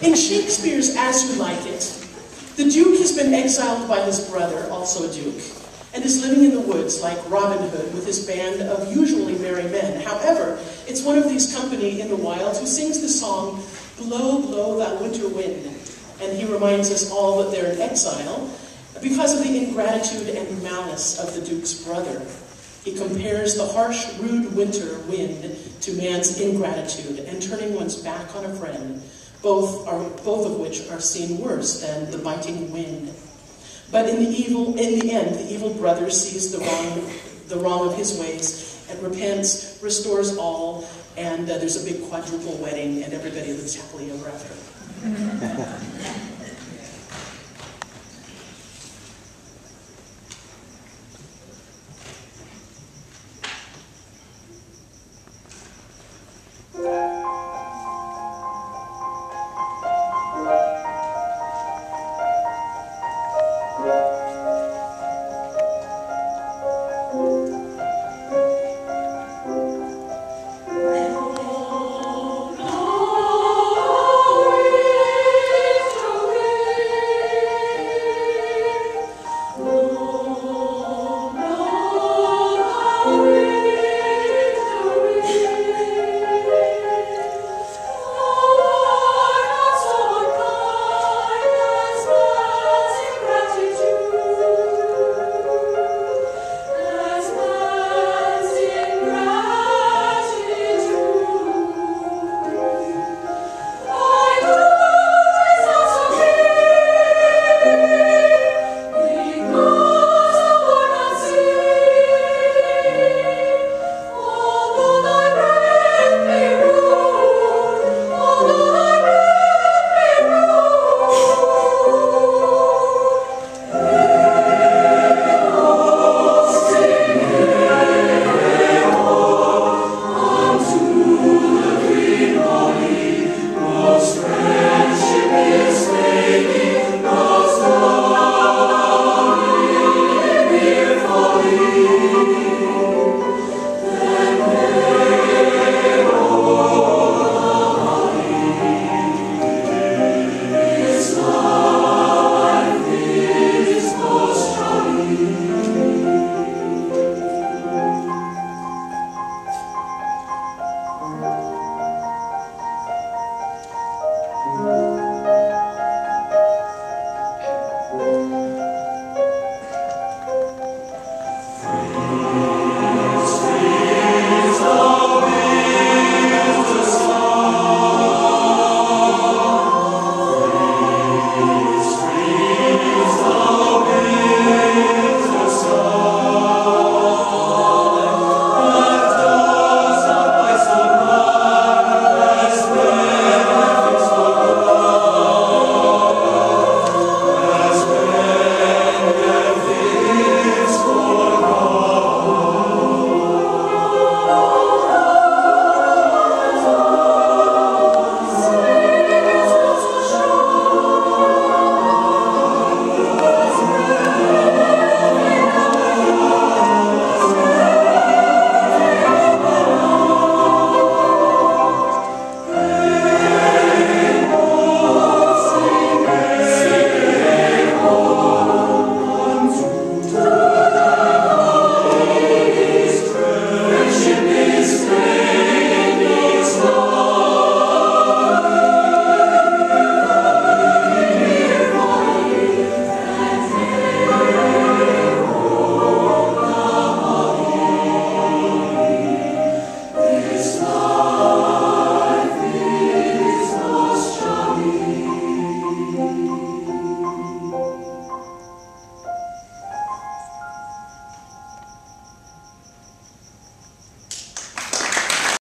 In Shakespeare's As You Like It, the Duke has been exiled by his brother, also a Duke, and is living in the woods like Robin Hood with his band of usually merry men. However, it's one of these company in the wild who sings the song, "Blow, blow, thou winter wind," and he reminds us all that they're in exile because of the ingratitude and malice of the Duke's brother. He compares the harsh, rude winter wind to man's ingratitude and turning one's back on a friend, both of which are seen worse than the biting wind. But in the end, the evil brother sees the wrong of his ways and repents, restores all, and there's a big quadruple wedding, and everybody lives happily ever after.